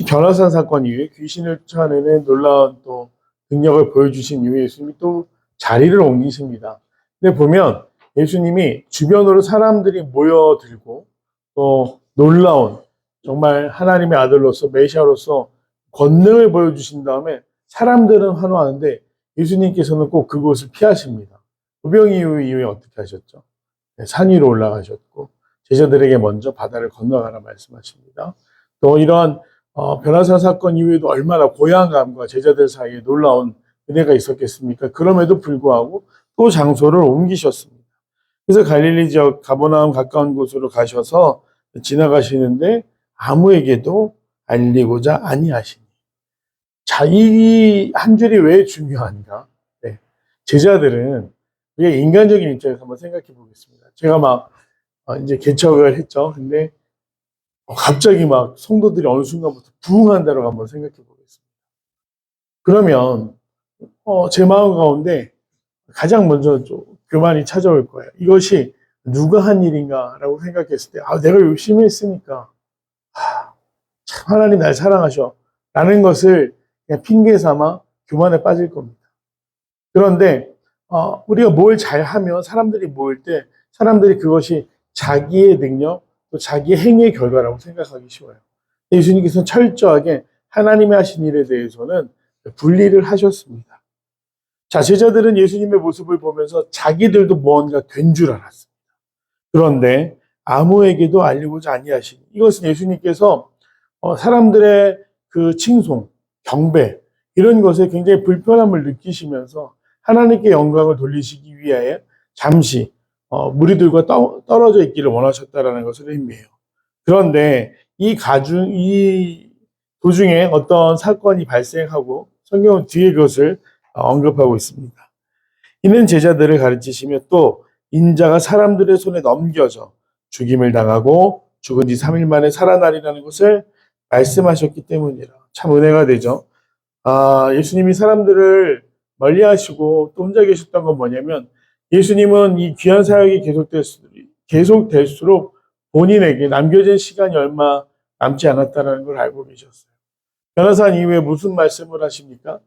변화산 사건 이후에 귀신을 쫓아내는 놀라운 또 능력을 보여주신 이후에 예수님이 또 자리를 옮기십니다. 근데 보면 예수님이 주변으로 사람들이 모여들고 또 놀라운 정말 하나님의 아들로서 메시아로서 권능을 보여주신 다음에 사람들은 환호하는데 예수님께서는 꼭 그곳을 피하십니다. 부병 이후에 어떻게 하셨죠? 산 위로 올라가셨고 제자들에게 먼저 바다를 건너가라 말씀하십니다. 또 이러한 변화산 사건 이후에도 얼마나 고향감과 제자들 사이에 놀라운 은혜가 있었겠습니까? 그럼에도 불구하고 또 장소를 옮기셨습니다. 그래서 갈릴리 지역 가버나움 가까운 곳으로 가셔서 지나가시는데 아무에게도 알리고자 아니하시니. 자, 이 한 줄이 왜 중요한가? 네. 제자들은 우리가 인간적인 입장에서 한번 생각해 보겠습니다. 제가 막 이제 개척을 했죠. 근데 갑자기 막 성도들이 어느 순간부터 부흥한다고 한번 생각해 보겠습니다. 그러면 제 마음 가운데 가장 먼저 좀 교만이 찾아올 거예요. 이것이 누가 한 일인가라고 생각했을 때, 내가 열심히 했으니까, 참 하나님 날 사랑하셔. 라는 것을 그냥 핑계 삼아 교만에 빠질 겁니다. 그런데, 우리가 뭘 잘하면 사람들이 모일 때, 사람들이 그것이 자기의 능력, 또 자기의 행위의 결과라고 생각하기 쉬워요. 예수님께서는 철저하게 하나님이 하신 일에 대해서는 분리를 하셨습니다. 자, 제자들은 예수님의 모습을 보면서 자기들도 뭔가 된 줄 알았습니다. 그런데 아무에게도 알리고자 아니하시니, 이것은 예수님께서 사람들의 그 칭송, 경배 이런 것에 굉장히 불편함을 느끼시면서 하나님께 영광을 돌리시기 위하여 잠시 무리들과 떨어져 있기를 원하셨다라는 것을 의미해요. 그런데 이 도중에 어떤 사건이 발생하고 성경은 뒤에 그것을 언급하고 있습니다. 이는 제자들을 가르치시며 또 인자가 사람들의 손에 넘겨져 죽임을 당하고 죽은 지 3일 만에 살아나리라는 것을 말씀하셨기 때문이라. 참 은혜가 되죠. 예수님이 사람들을 멀리하시고 또 혼자 계셨던 건 뭐냐면, 예수님은 이 귀한 사역이 계속될수록 본인에게 남겨진 시간이 얼마 남지 않았다는 걸 알고 계셨어요. 변화산 이후에 무슨 말씀을 하십니까?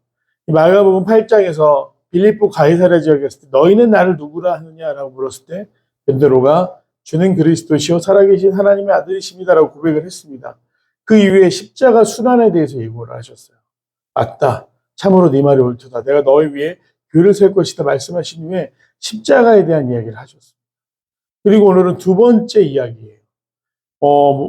마가복음 8장에서 빌립보 가이사랴 지역에 있을 때 너희는 나를 누구라 하느냐라고 물었을 때 베드로가 주는 그리스도시요 살아계신 하나님의 아들이십니다라고 고백을 했습니다. 그 이후에 십자가 순환에 대해서 예고를 하셨어요. 맞다. 참으로 네 말이 옳도다. 내가 너희 위에 교를 세울 것이다 말씀하신 후에 십자가에 대한 이야기를 하셨습니다. 그리고 오늘은 두 번째 이야기예요.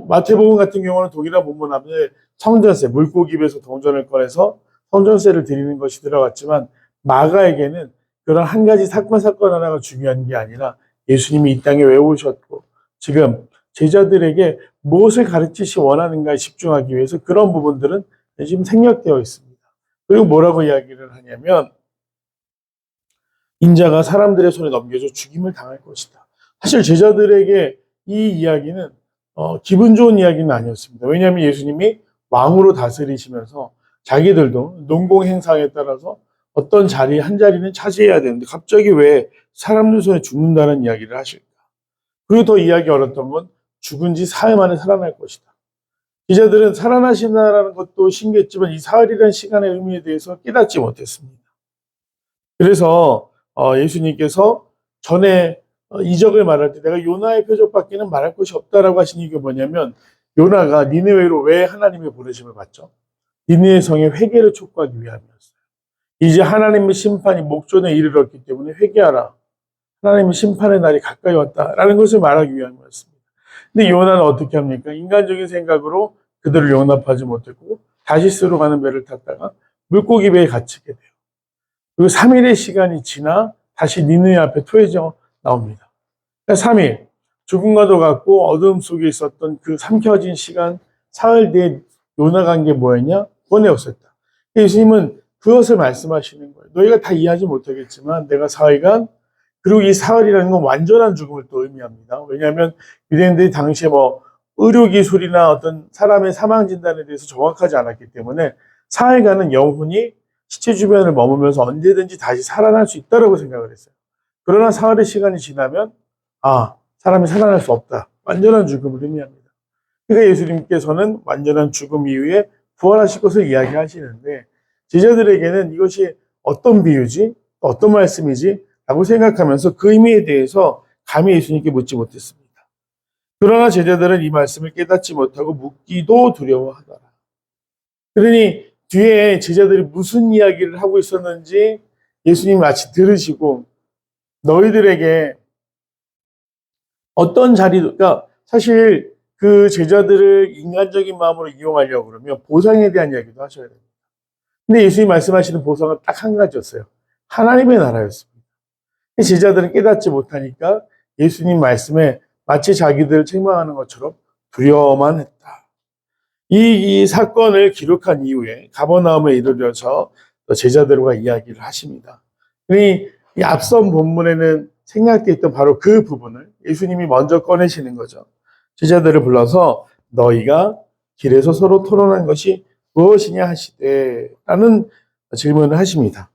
마태복음 같은 경우는 동일한 본문 앞에 성전세, 물고기 입에서 동전을 꺼내서 성전세를 드리는 것이 들어갔지만, 마가에게는 그런 한 가지 사건 하나가 중요한 게 아니라 예수님이 이 땅에 왜 오셨고 지금 제자들에게 무엇을 가르치시 원하는가에 집중하기 위해서 그런 부분들은 지금 생략되어 있습니다. 그리고 뭐라고 이야기를 하냐면, 인자가 사람들의 손에 넘겨져 죽임을 당할 것이다. 사실 제자들에게 이 이야기는 기분 좋은 이야기는 아니었습니다. 왜냐하면 예수님이 왕으로 다스리시면서 자기들도 농공 행상에 따라서 어떤 자리 한 자리는 차지해야 되는데 갑자기 왜 사람들 손에 죽는다는 이야기를 하실까? 그리고 더 이야기 어렸던 건 죽은 지 사흘 만에 살아날 것이다. 기자들은 살아나신다라는 것도 신기했지만 이 사흘이라는 시간의 의미에 대해서 깨닫지 못했습니다. 그래서 예수님께서 전에 이적을 말할 때 내가 요나의 표적밖에는 말할 것이 없다라고 하신 이유가 뭐냐면, 요나가 니느웨로 왜 하나님의 부르심을 받죠? 니느웨 성의 회개를 촉구하기 위함이었어요. 이제 하나님의 심판이 목전에 이르렀기 때문에 회개하라. 하나님의 심판의 날이 가까이 왔다라는 것을 말하기 위함이었습니다. 근데 요나는 어떻게 합니까? 인간적인 생각으로 그들을 용납하지 못했고 다시스로 가는 배를 탔다가 물고기 배에 갇히게 돼요. 그리고 3일의 시간이 지나 다시 니느웨 앞에 토해져 나옵니다. 그러니까 3일, 죽음과도 같고 어둠 속에 있었던 그 삼켜진 시간, 사흘 뒤에 요나가 한 게 뭐였냐? 구원의 역사였다. 예수님은 그것을 말씀하시는 거예요. 너희가 다 이해하지 못하겠지만 내가 사흘간, 그리고 이 사흘이라는 건 완전한 죽음을 또 의미합니다. 왜냐하면 유대인들이 당시에 의료기술이나 어떤 사람의 사망 진단에 대해서 정확하지 않았기 때문에 사흘간은 영혼이 시체 주변을 머무면서 언제든지 다시 살아날 수 있다고 생각을 했어요. 그러나 사흘의 시간이 지나면 사람이 살아날 수 없다. 완전한 죽음을 의미합니다. 그러니까 예수님께서는 완전한 죽음 이후에 부활하실 것을 이야기하시는데 제자들에게는 이것이 어떤 비유지? 어떤 말씀이지? 라고 생각하면서 그 의미에 대해서 감히 예수님께 묻지 못했습니다. 그러나 제자들은 이 말씀을 깨닫지 못하고 묻기도 두려워하더라. 그러니 뒤에 제자들이 무슨 이야기를 하고 있었는지 예수님 마치 들으시고 너희들에게 어떤 자리도, 그러니까 사실 그 제자들을 인간적인 마음으로 이용하려고 그러면 보상에 대한 이야기도 하셔야 됩니다. 근데 예수님 말씀하시는 보상은 딱 한 가지였어요. 하나님의 나라였습니다. 제자들은 깨닫지 못하니까 예수님 말씀에 마치 자기들을 책망하는 것처럼 두려워만 했다. 이 사건을 기록한 이후에 가버나움에 이르러서 제자들과 이야기를 하십니다. 이 앞선 본문에는 생략되어 있던 바로 그 부분을 예수님이 먼저 꺼내시는 거죠. 제자들을 불러서 너희가 길에서 서로 토론한 것이 무엇이냐 하시되 라는 질문을 하십니다.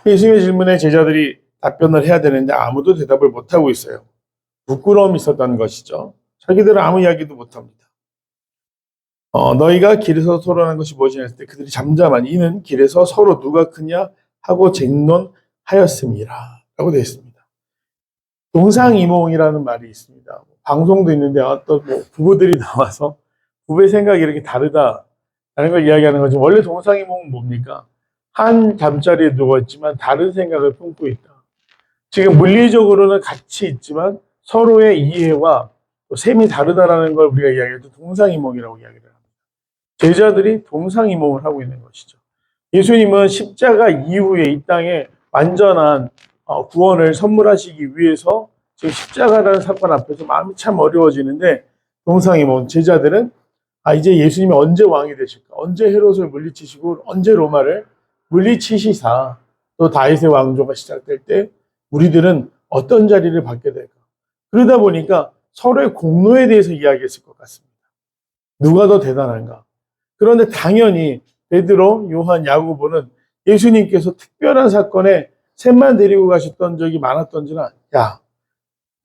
예수님의 질문에 제자들이 답변을 해야 되는데 아무도 대답을 못하고 있어요. 부끄러움이 있었다는 것이죠. 자기들은 아무 이야기도 못합니다. 너희가 길에서 토론한 것이 무엇이냐 했을 때 그들이 잠잠하니 이는 길에서 서로 누가 크냐 하고 쟁론하였음이라 라고 되어 있습니다. 동상이몽이라는 말이 있습니다. 방송도 있는데 어떤 부부들이 나와서 부부의 생각이 이렇게 다르다라는 걸 이야기하는 거죠. 원래 동상이몽은 뭡니까? 한 잠자리에 누워있지만 다른 생각을 품고 있다. 지금 물리적으로는 같이 있지만 서로의 이해와 셈이 다르다라는 걸 우리가 이야기할 때 동상이몽이라고 이야기를 합니다. 제자들이 동상이몽을 하고 있는 것이죠. 예수님은 십자가 이후에 이 땅에 완전한 구원을 선물하시기 위해서 지금 십자가라는 사건 앞에서 마음이 참 어려워지는데 동상이몽 제자들은 이제 예수님이 언제 왕이 되실까? 언제 헤롯을 물리치시고 언제 로마를 물리치시사 또 다윗의 왕조가 시작될 때 우리들은 어떤 자리를 받게 될까? 그러다 보니까 서로의 공로에 대해서 이야기했을 것 같습니다. 누가 더 대단한가? 그런데 당연히 베드로, 요한, 야고보는 예수님께서 특별한 사건에 셋만 데리고 가셨던 적이 많았던지는 야,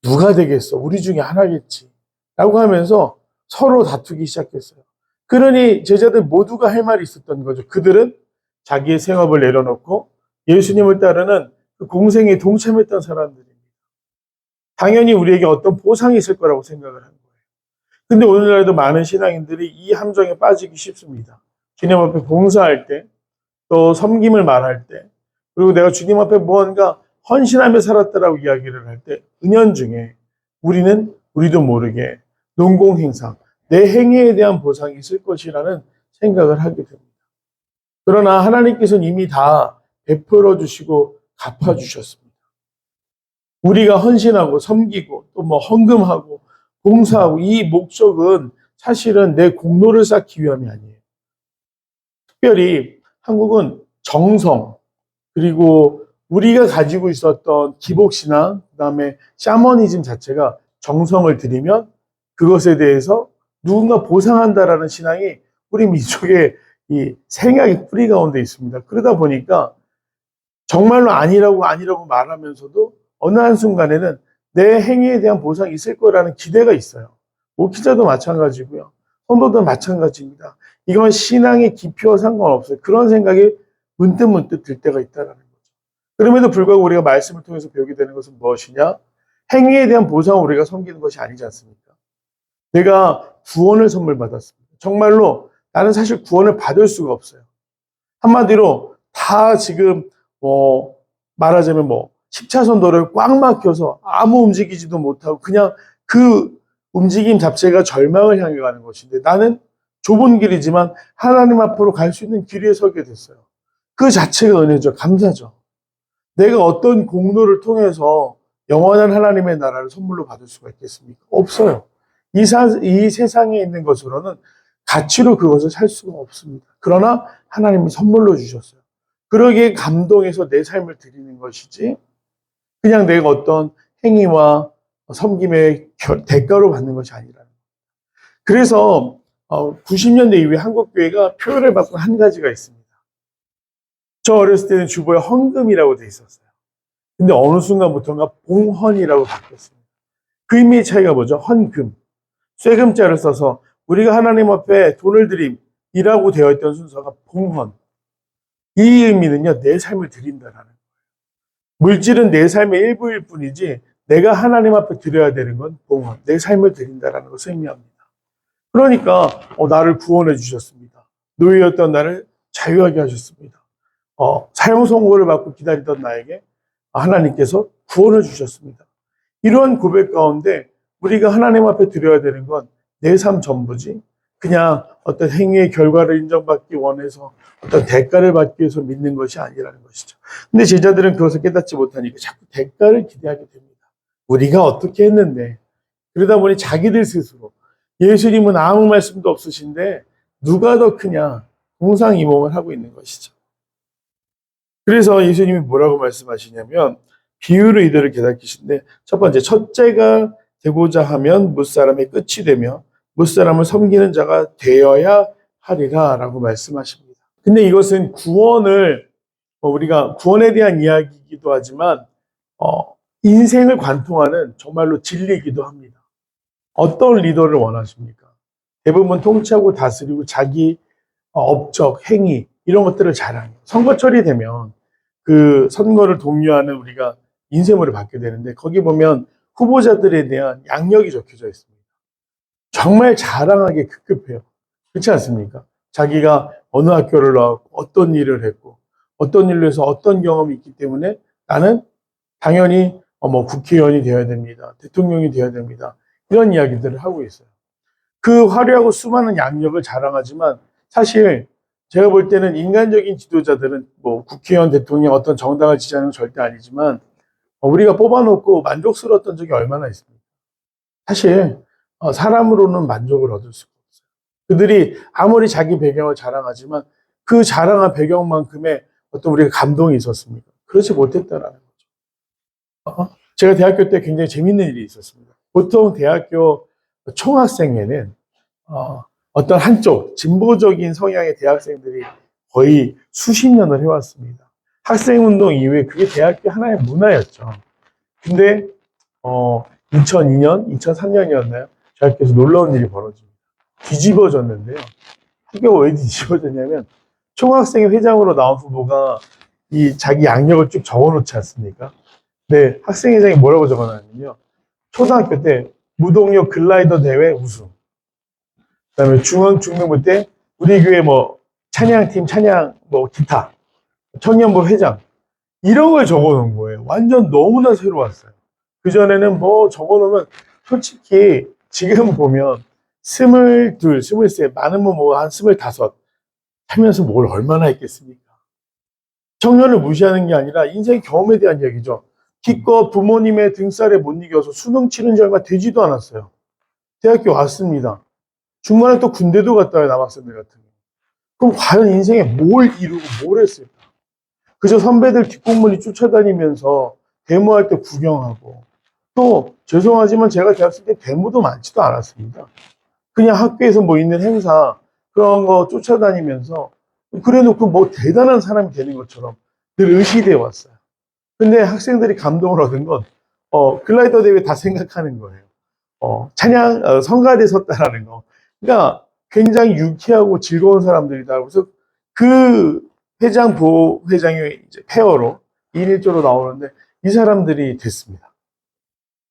누가 되겠어? 우리 중에 하나겠지. 라고 하면서 서로 다투기 시작했어요. 그러니 제자들 모두가 할 말이 있었던 거죠. 그들은 자기의 생업을 내려놓고 예수님을 따르는 그 공생에 동참했던 사람들입니다. 당연히 우리에게 어떤 보상이 있을 거라고 생각을 한 거예요. 근데 오늘날도 많은 신앙인들이 이 함정에 빠지기 쉽습니다. 주님 앞에 봉사할 때, 또 섬김을 말할 때, 그리고 내가 주님 앞에 무언가 헌신하며 살았다라고 이야기를 할 때, 은연중에 우리도 모르게 농공행상, 내 행위에 대한 보상이 있을 것이라는 생각을 하게 됩니다. 그러나 하나님께서는 이미 다 베풀어 주시고 갚아 주셨습니다. 우리가 헌신하고 섬기고 또 헌금하고 봉사하고 이 목적은 사실은 내 공로를 쌓기 위함이 아니에요. 특별히 한국은 정성 그리고 우리가 가지고 있었던 기복신앙 그다음에 샤머니즘 자체가 정성을 들이면 그것에 대해서 누군가 보상한다라는 신앙이 우리 민족의 이 생각의 뿌리 가운데 있습니다. 그러다 보니까 정말로 아니라고 말하면서도 어느 한순간에는 내 행위에 대한 보상이 있을 거라는 기대가 있어요. 목회자도 마찬가지고요. 성도도 마찬가지입니다. 이건 신앙의 깊이와 상관없어요. 그런 생각이 문득문득 들 때가 있다는 거죠. 그럼에도 불구하고 우리가 말씀을 통해서 배우게 되는 것은 무엇이냐? 행위에 대한 보상을 우리가 섬기는 것이 아니지 않습니까? 내가 구원을 선물 받았습니다. 정말로 나는 사실 구원을 받을 수가 없어요. 한마디로 다 지금 말하자면 10차선 도로를 꽉 막혀서 아무 움직이지도 못하고 그냥 그 움직임 자체가 절망을 향해 가는 것인데 나는 좁은 길이지만 하나님 앞으로 갈 수 있는 길 위에 서게 됐어요. 그 자체가 은혜죠. 감사죠. 내가 어떤 공로를 통해서 영원한 하나님의 나라를 선물로 받을 수가 있겠습니까? 없어요. 이 세상에 있는 것으로는 가치로 그것을 살 수가 없습니다. 그러나 하나님이 선물로 주셨어요. 그러기에 감동해서 내 삶을 드리는 것이지 그냥 내가 어떤 행위와 섬김의 대가로 받는 것이 아니라는 거예요. 그래서 90년대 이후에 한국교회가 표현을 바꾼 한 가지가 있습니다. 저 어렸을 때는 주보에 헌금이라고 돼 있었어요. 근데 어느 순간부터인가 봉헌이라고 바뀌었습니다. 그 의미의 차이가 뭐죠? 헌금, 쇠금자를 써서 우리가 하나님 앞에 돈을 드림이라고 되어 있던 순서가 봉헌. 이 의미는요, 내 삶을 드린다라는 거예요. 물질은 내 삶의 일부일 뿐이지 내가 하나님 앞에 드려야 되는 건 봉헌, 내 삶을 드린다라는 것을 의미합니다. 그러니까 나를 구원해 주셨습니다. 노예였던 나를 자유하게 하셨습니다. 사형 선고를 받고 기다리던 나에게 하나님께서 구원을 주셨습니다. 이러한 고백 가운데 우리가 하나님 앞에 드려야 되는 건 내 삶 전부지, 그냥 어떤 행위의 결과를 인정받기 원해서 어떤 대가를 받기 위해서 믿는 것이 아니라는 것이죠. 근데 제자들은 그것을 깨닫지 못하니까 자꾸 대가를 기대하게 됩니다. 우리가 어떻게 했는데. 그러다 보니 자기들 스스로, 예수님은 아무 말씀도 없으신데 누가 더 크냐, 동상이몽을 하고 있는 것이죠. 그래서 예수님이 뭐라고 말씀하시냐면 비유로 이들을 깨닫기신데, 첫 번째, 첫째가 되고자 하면 무사람의 끝이 되며 무사람을 섬기는 자가 되어야 하리라 라고 말씀하십니다. 근데 이것은 구원을, 우리가 구원에 대한 이야기이기도 하지만 인생을 관통하는 정말로 진리이기도 합니다. 어떤 리더를 원하십니까? 대부분 통치하고 다스리고 자기 업적, 행위 이런 것들을 자랑해요. 선거철이 되면 그 선거를 독려하는 우리가 인쇄물을 받게 되는데, 거기 보면 후보자들에 대한 양력이 적혀져 있습니다. 정말 자랑하게 급급해요. 그렇지 않습니까? 자기가 어느 학교를 나왔고 어떤 일을 했고 어떤 일로 해서 어떤 경험이 있기 때문에 나는 당연히 국회의원이 되어야 됩니다. 대통령이 되어야 됩니다. 이런 이야기들을 하고 있어요. 그 화려하고 수많은 양력을 자랑하지만 사실 제가 볼 때는 인간적인 지도자들은 국회의원, 대통령, 어떤 정당을 지지하는 건 절대 아니지만 우리가 뽑아놓고 만족스러웠던 적이 얼마나 있습니까? 사실 사람으로는 만족을 얻을 수가 없어요. 그들이 아무리 자기 배경을 자랑하지만 그 자랑한 배경만큼의 어떤 우리가 감동이 있었습니까? 그렇지 못했다라는 거죠. 제가 대학교 때 굉장히 재밌는 일이 있었습니다. 보통 대학교 총학생회는 어떤 한쪽 진보적인 성향의 대학생들이 거의 수십 년을 해왔습니다. 학생운동 이후에 그게 대학교 하나의 문화였죠. 근데 2002년, 2003년이었나요? 저희 학교에서 놀라운 일이 벌어집니다. 뒤집어졌는데요. 학교가 왜 뒤집어졌냐면 총학생회 회장으로 나온 후보가 이 자기 양력을 쭉 적어놓지 않습니까? 네, 학생회장이 뭐라고 적어놨냐면요. 초등학교 때 무동력 글라이더 대회 우승. 그다음에 중앙중등부 때 우리 교회 찬양팀 찬양 기타 청년부 회장 이런 걸 적어놓은 거예요. 완전 너무나 새로웠어요. 그 전에는 적어놓으면 솔직히 지금 보면 22, 23, 많으면 한 25 하면서 뭘 얼마나 했겠습니까? 청년을 무시하는 게 아니라 인생 경험에 대한 얘기죠. 기껏 부모님의 등살에 못 이겨서 수능 치른 지 얼마 되지도 않았어요. 대학교 왔습니다. 중간에 또 군대도 갔다 와요, 남학생들 같은 경우. 그럼 과연 인생에 뭘 이루고 뭘 했을까? 그저 선배들 뒷공무니 쫓아다니면서 데모할 때 구경하고, 또 죄송하지만 제가 대학생 때 데모도 많지도 않았습니다. 그냥 학교에서 있는 행사 그런 거 쫓아다니면서 그래놓고 대단한 사람이 되는 것처럼 늘 의시돼 왔어요. 근데 학생들이 감동을 얻은 건 글라이더 대회 다 생각하는 거예요. 찬양 성가대 섰다라는 거. 그러니까 굉장히 유쾌하고 즐거운 사람들이다. 그래서 그 회장, 부회장이 이제 페어로 2인 1조로 나오는데 이 사람들이 됐습니다.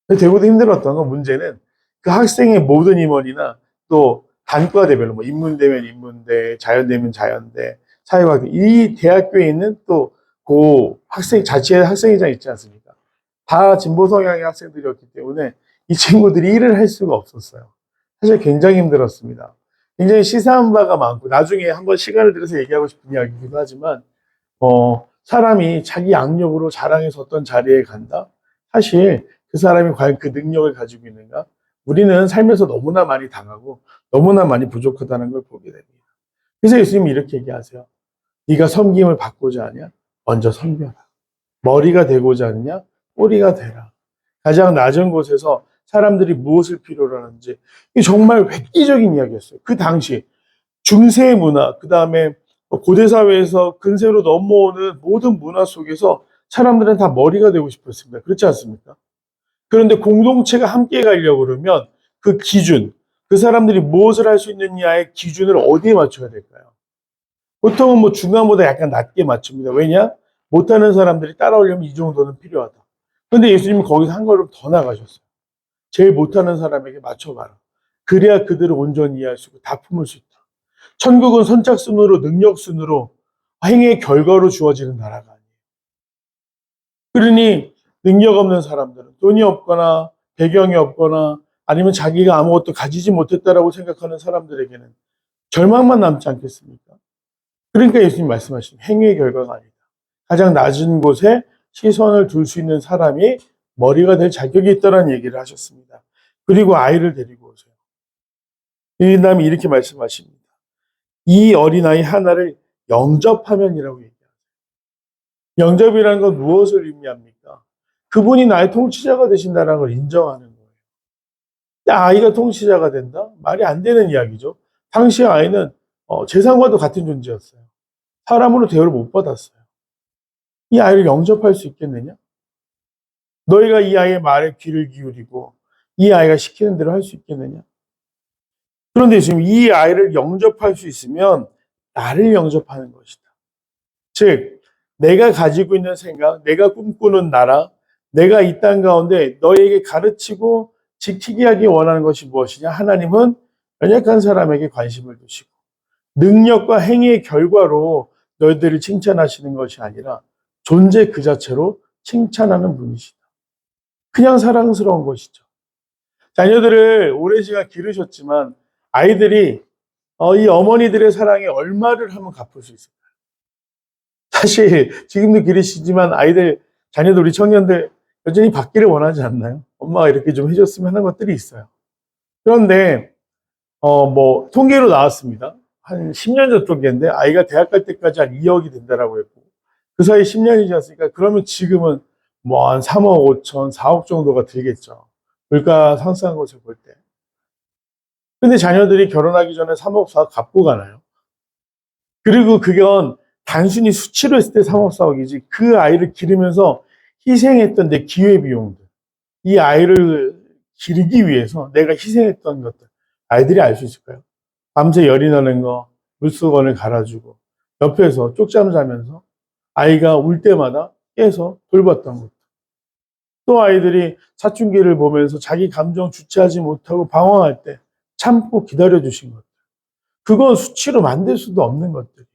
되고도 힘들었던 건, 문제는 그 학생의 모든 임원이나 또 단과대별로 인문대면 인문대, 자연대면 자연대, 사회과학대, 이 대학교에 있는 또 그 자치회 학생회장 있지 않습니까? 다 진보 성향의 학생들이었기 때문에 이 친구들이 일을 할 수가 없었어요. 사실 굉장히 힘들었습니다. 굉장히 시사한 바가 많고, 나중에 한번 시간을 들여서 얘기하고 싶은 이야기이기도 하지만, 사람이 자기 양력으로 자랑해서 어떤 자리에 간다? 사실 그 사람이 과연 그 능력을 가지고 있는가? 우리는 삶에서 너무나 많이 당하고 너무나 많이 부족하다는 걸 보게 됩니다. 그래서 예수님이 이렇게 얘기하세요. 네가 섬김을 받고자 하냐? 먼저 섬겨라. 머리가 되고자 하느냐? 꼬리가 되라. 가장 낮은 곳에서 사람들이 무엇을 필요로 하는지, 이게 정말 획기적인 이야기였어요. 그 당시 중세 문화, 그 다음에 고대사회에서 근세로 넘어오는 모든 문화 속에서 사람들은 다 머리가 되고 싶었습니다. 그렇지 않습니까? 그런데 공동체가 함께 가려고 그러면 그 기준, 그 사람들이 무엇을 할 수 있느냐의 기준을 어디에 맞춰야 될까요? 보통은 뭐 중간보다 약간 낮게 맞춥니다. 왜냐? 못하는 사람들이 따라오려면 이 정도는 필요하다. 그런데 예수님은 거기서 한 걸음 더 나가셨어요. 제일 못하는 사람에게 맞춰봐라. 그래야 그들을 온전히 이해할 수 있고 다 품을 수 있다. 천국은 선착순으로 능력순으로 행의 결과로 주어지는 나라가 아니에요. 그러니 능력 없는 사람들은 돈이 없거나 배경이 없거나 아니면 자기가 아무것도 가지지 못했다라고 생각하는 사람들에게는 절망만 남지 않겠습니까? 그러니까 예수님 말씀하신 행위의 결과가 아니다. 가장 낮은 곳에 시선을 둘 수 있는 사람이 머리가 될 자격이 있다는 얘기를 하셨습니다. 그리고 아이를 데리고 오세요. 이 다음에 이렇게 말씀하십니다. 이 어린아이 하나를 영접하면이라고 얘기합니다. 영접이라는 건 무엇을 의미합니까? 그분이 나의 통치자가 되신다는 걸 인정하는 거예요. 아이가 통치자가 된다? 말이 안 되는 이야기죠. 당시 아이는 재상과도 같은 존재였어요. 사람으로 대우를 못 받았어요. 이 아이를 영접할 수 있겠느냐? 너희가 이 아이의 말에 귀를 기울이고 이 아이가 시키는 대로 할 수 있겠느냐? 그런데 지금 이 아이를 영접할 수 있으면 나를 영접하는 것이다. 즉, 내가 가지고 있는 생각, 내가 꿈꾸는 나라, 내가 이 땅 가운데 너에게 가르치고 지키게 하기 원하는 것이 무엇이냐? 하나님은 연약한 사람에게 관심을 두시고 능력과 행위의 결과로 너희들을 칭찬하시는 것이 아니라 존재 그 자체로 칭찬하는 분이시다. 그냥 사랑스러운 것이죠. 자녀들을 오랜 시간 기르셨지만 아이들이 이 어머니들의 사랑에 얼마를 하면 갚을 수 있을까요? 사실 지금도 기르시지만 아이들, 자녀들, 우리 청년들 여전히 받기를 원하지 않나요? 엄마가 이렇게 좀 해줬으면 하는 것들이 있어요. 그런데 뭐 통계로 나왔습니다. 한 10년 전 통계인데 아이가 대학 갈 때까지 한 2억이 된다라고 했고 그 사이 10년이 지났으니까 그러면 지금은 뭐 한 3억 5천, 4억 정도가 들겠죠. 물가 상승한 것을 볼 때. 근데 자녀들이 결혼하기 전에 3억 4억 갚고 가나요? 그리고 그건 단순히 수치로 했을 때 3억 4억이지 그 아이를 기르면서 희생했던 내 기회비용들, 이 아이를 기르기 위해서 내가 희생했던 것들, 아이들이 알 수 있을까요? 밤새 열이 나는 거, 물수건을 갈아주고 옆에서 쪽잠 자면서 아이가 울 때마다 깨서 돌봤던 것. 또 아이들이 사춘기를 보면서 자기 감정 주체하지 못하고 방황할 때 참고 기다려주신 것. 그건 수치로 만들 수도 없는 것들이에요.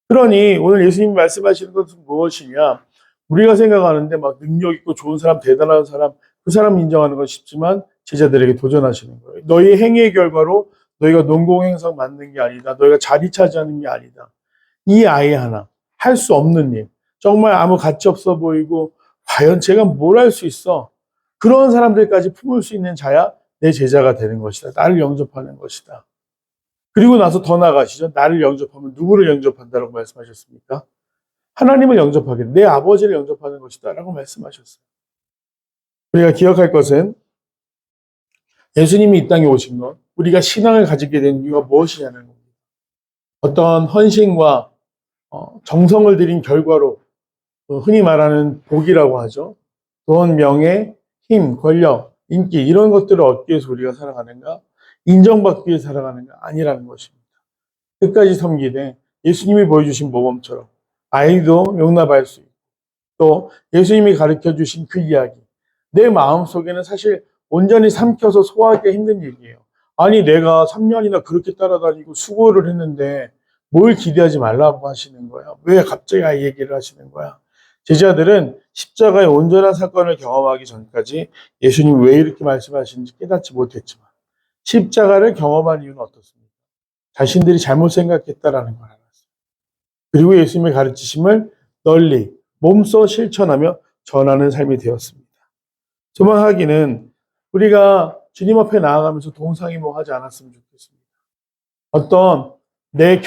그러니 오늘 예수님이 말씀하시는 것은 무엇이냐? 우리가 생각하는데 막 능력 있고 좋은 사람, 대단한 사람, 그 사람 인정하는 건 쉽지만 제자들에게 도전하시는 거예요. 너희의 행위의 결과로 너희가 농공행성 만든 게 아니다. 너희가 자리 차지하는 게 아니다. 이 아이 하나, 할 수 없는 일, 정말 아무 가치 없어 보이고 과연 제가 뭘 할 수 있어? 그런 사람들까지 품을 수 있는 자야 내 제자가 되는 것이다. 나를 영접하는 것이다. 그리고 나서 더 나아가시죠. 나를 영접하면 누구를 영접한다라고 말씀하셨습니까? 하나님을 영접하게, 내 아버지를 영접하는 것이다 라고 말씀하셨어요. 우리가 기억할 것은 예수님이 이 땅에 오신 것, 우리가 신앙을 가지게 된 이유가 무엇이냐는 겁니다. 어떤 헌신과 정성을 들인 결과로 흔히 말하는 복이라고 하죠. 돈, 명예, 힘, 권력, 인기 이런 것들을 얻기 위해서 우리가 살아가는가? 인정받기 위해서 살아가는가? 아니라는 것입니다. 끝까지 섬기되 예수님이 보여주신 모범처럼 아이도 용납할 수 있고 또 예수님이 가르쳐주신 그 이야기 내 마음속에는 사실 온전히 삼켜서 소화하기 힘든 얘기예요. 아니 내가 3년이나 그렇게 따라다니고 수고를 했는데 뭘 기대하지 말라고 하시는 거야? 왜 갑자기 아이 얘기를 하시는 거야? 제자들은 십자가의 온전한 사건을 경험하기 전까지 예수님이 왜 이렇게 말씀하시는지 깨닫지 못했지만 십자가를 경험한 이유는 어떻습니까? 자신들이 잘못 생각했다라는 걸 알았어요. 그리고 예수님의 가르치심을 널리 몸소 실천하며 전하는 삶이 되었습니다. 소망하기는 우리가 주님 앞에 나아가면서 동상이몽하지 않았으면 좋겠습니다. 어떤 내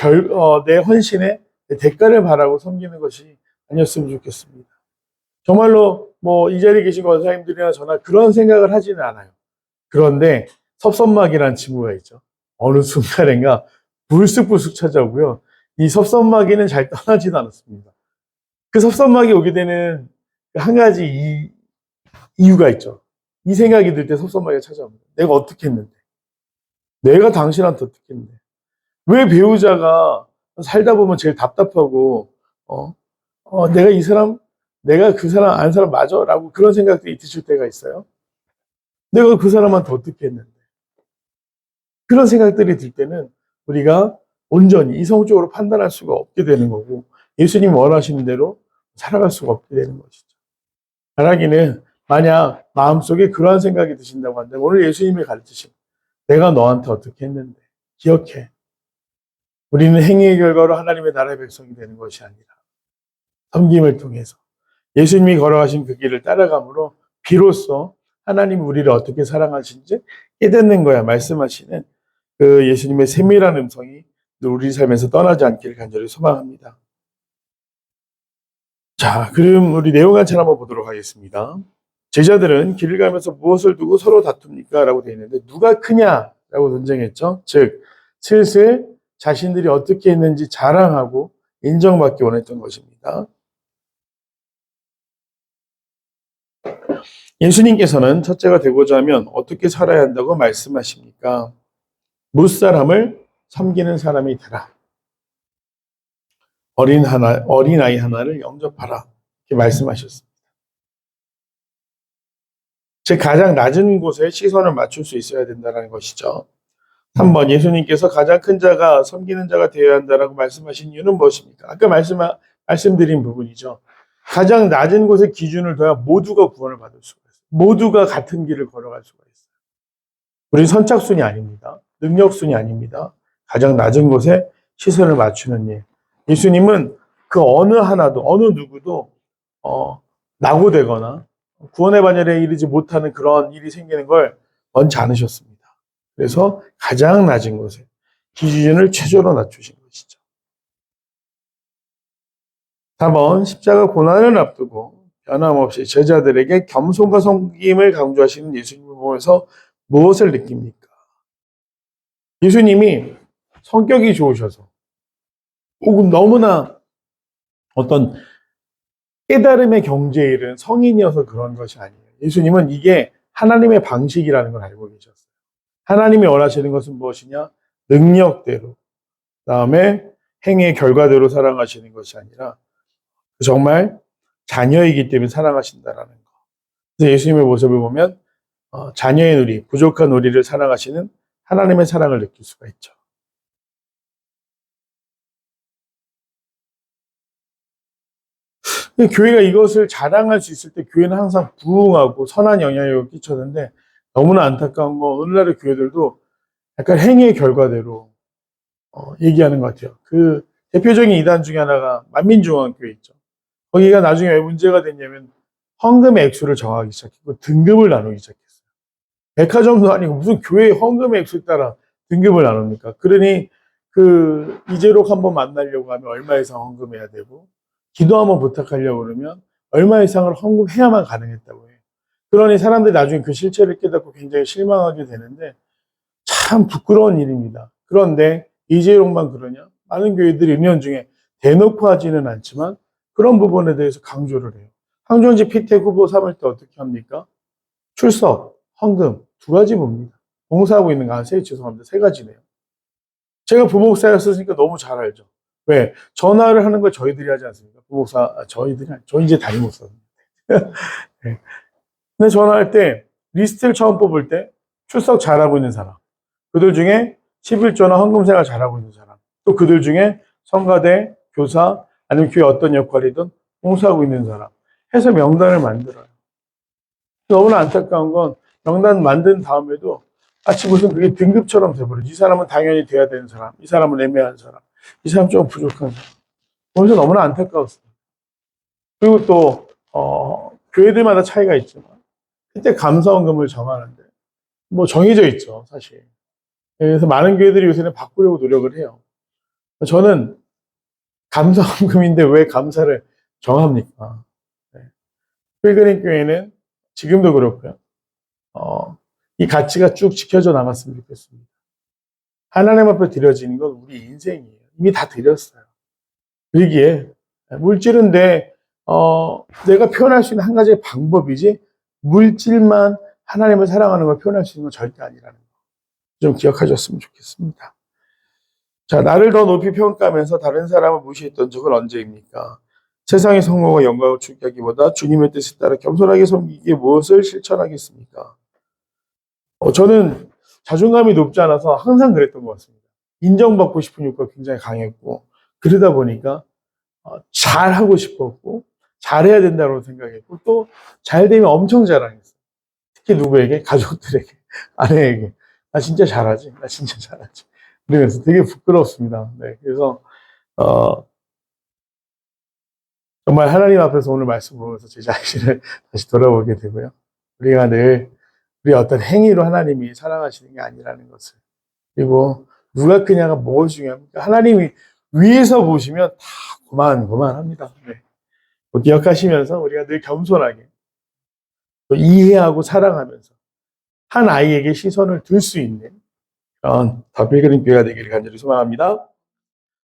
헌신에 내 대가를 바라고 섬기는 것이 아니었으면 좋겠습니다. 정말로 뭐 이 자리에 계신 권사님들이나 저나 그런 생각을 하지는 않아요. 그런데 섭섭막이라는 친구가 있죠. 어느 순간인가 불쑥불쑥 찾아오고요. 이 섭섭막이는 잘 떠나지도 않았습니다. 그 섭섭막이 오게 되는 한 가지 이유가 있죠. 이 생각이 들 때 섭섭하게 찾아옵니다. 내가 어떻게 했는데? 내가 당신한테 어떻게 했는데? 왜 배우자가 살다 보면 제일 답답하고, 내가 이 사람, 내가 그 사람, 아는 사람 맞아? 라고 그런 생각들이 드실 때가 있어요. 내가 그 사람한테 어떻게 했는데? 그런 생각들이 들 때는 우리가 온전히 이성적으로 판단할 수가 없게 되는 거고, 예수님 원하시는 대로 살아갈 수가 없게 되는 것이죠. 바라기는 만약 마음속에 그러한 생각이 드신다고 한다면 오늘 예수님이 가르치신 내가 너한테 어떻게 했는데 기억해. 우리는 행위의 결과로 하나님의 나라의 백성이 되는 것이 아니라 섬김을 통해서 예수님이 걸어가신 그 길을 따라감으로 비로소 하나님이 우리를 어떻게 사랑하신지 깨닫는 거야 말씀하시는 그 예수님의 세밀한 음성이 우리 삶에서 떠나지 않기를 간절히 소망합니다. 자, 그럼 우리 내용 한번 보도록 하겠습니다. 제자들은 길을 가면서 무엇을 두고 서로 다툽니까? 라고 되어 있는데 누가 크냐라고 논쟁했죠. 즉 슬슬 자신들이 어떻게 했는지 자랑하고 인정받기 원했던 것입니다. 예수님께서는 첫째가 되고자 하면 어떻게 살아야 한다고 말씀하십니까? 무사람을 섬기는 사람이 되라. 어린아이 하나를 영접하라. 이렇게 말씀하셨습니다. 즉 가장 낮은 곳에 시선을 맞출 수 있어야 된다는 것이죠. 3번 예수님께서 가장 큰 자가 섬기는 자가 되어야 한다라고 말씀하신 이유는 무엇입니까? 아까 말씀드린 부분이죠. 가장 낮은 곳에 기준을 둬야 모두가 구원을 받을 수가 있어요. 모두가 같은 길을 걸어갈 수가 있어요. 우리 선착순이 아닙니다. 능력순이 아닙니다. 가장 낮은 곳에 시선을 맞추는 일. 예수님은 그 어느 하나도 어느 누구도 낙오되거나 구원의 반열에 이르지 못하는 그런 일이 생기는 걸 원치 않으셨습니다. 그래서 가장 낮은 곳에 기준을 최저로 낮추신 것이죠. 4번 십자가 고난을 앞두고 변함없이 제자들에게 겸손과 섬김을 강조하시는 예수님을 보면서 무엇을 느낍니까? 예수님이 성격이 좋으셔서 혹은 너무나 어떤 깨달음의 경지에 이른 성인이어서 그런 것이 아니에요. 예수님은 이게 하나님의 방식이라는 걸 알고 계셨어요. 하나님이 원하시는 것은 무엇이냐? 능력대로, 그다음에 행의 결과대로 사랑하시는 것이 아니라 정말 자녀이기 때문에 사랑하신다라는 거. 그래서 예수님의 모습을 보면 자녀인 우리, 부족한 우리를 사랑하시는 하나님의 사랑을 느낄 수가 있죠. 교회가 이것을 자랑할 수 있을 때 교회는 항상 부흥하고 선한 영향력을 끼쳤는데 너무나 안타까운 건 오늘날의 교회들도 약간 행위의 결과대로 얘기하는 것 같아요. 그 대표적인 이단 중에 하나가 만민중앙교회 있죠. 거기가 나중에 왜 문제가 됐냐면 헌금의 액수를 정하기 시작했고 등급을 나누기 시작했어요. 백화점도 아니고 무슨 교회 헌금의 액수에 따라 등급을 나눕니까? 그러니 그 이재록 한번 만나려고 하면 얼마 이상 헌금해야 되고 기도 한번 부탁하려고 그러면 얼마 이상을 헌금해야만 가능했다고 해요. 그러니 사람들이 나중에 그 실체를 깨닫고 굉장히 실망하게 되는데 참 부끄러운 일입니다. 그런데 이재용만 그러냐? 많은 교회들이 은연중에 대놓고 하지는 않지만 그런 부분에 대해서 강조를 해요. 황정지 피택 후보 삼을 때 어떻게 합니까? 출석, 헌금 두 가지 봅니다. 봉사하고 있는 거 죄송합니다. 세 가지네요. 제가 부목사였으니까 너무 잘 알죠. 왜? 전화를 하는 걸 저희들이 하지 않습니까? 부목사, 저희 이제 담임 목사입니다. 네. 근데 전화할 때 리스트를 처음 뽑을 때 출석 잘하고 있는 사람, 그들 중에 11조나 헌금 생활 잘하고 있는 사람, 또 그들 중에 성가대, 교사, 아니면 교회 어떤 역할이든 봉사하고 있는 사람 해서 명단을 만들어요. 너무나 안타까운 건 명단 만든 다음에도 마치 무슨 그게 등급처럼 돼버려요. 이 사람은 당연히 돼야 되는 사람, 이 사람은 애매한 사람, 이 사람 좀 부족한 사람. 그래서 너무나 안타까웠어요. 그리고 또 교회들마다 차이가 있지만 그때 감사원금을 정하는데 뭐 정해져 있죠, 사실. 그래서 많은 교회들이 요새는 바꾸려고 노력을 해요. 저는 감사원금인데 왜 감사를 정합니까? 네. 필그림 교회는 지금도 그렇고요. 이 가치가 쭉 지켜져 나갔으면 좋겠습니다. 하나님 앞에 드려지는 건 우리 인생이에요. 이미 다 드렸어요. 그러기에 물질은 내가 표현할 수 있는 한 가지의 방법이지 물질만 하나님을 사랑하는 걸 표현할 수 있는 건 절대 아니라는 거. 좀 기억하셨으면 좋겠습니다. 자, 나를 더 높이 평가하면서 다른 사람을 무시했던 적은 언제입니까? 세상의 성공과 영광을 추구하기보다 주님의 뜻에 따라 겸손하게 섬기기에 무엇을 실천하겠습니까? 저는 자존감이 높지 않아서 항상 그랬던 것 같습니다. 인정받고 싶은 욕구가 굉장히 강했고, 그러다 보니까 잘하고 싶었고, 잘해야 된다고 생각했고, 또 잘되면 엄청 자랑했어요. 특히 누구에게? 가족들에게, 아내에게. 나 진짜 잘하지? 나 진짜 잘하지? 그러면서 되게 부끄러웠습니다. 네, 그래서 정말 하나님 앞에서 오늘 말씀 보면서 제 자신을 다시 돌아보게 되고요. 우리가 늘 우리 어떤 행위로 하나님이 사랑하시는 게 아니라는 것을, 그리고 누가 크냐가 뭐가 중요합니까? 하나님이 위에서 보시면 다 고만고만합니다. 네. 기억하시면서 우리가 늘 겸손하게 또 이해하고 사랑하면서 한 아이에게 시선을 둘 수 있는 그런 더 빌그린 교회가 되기를 간절히 소망합니다.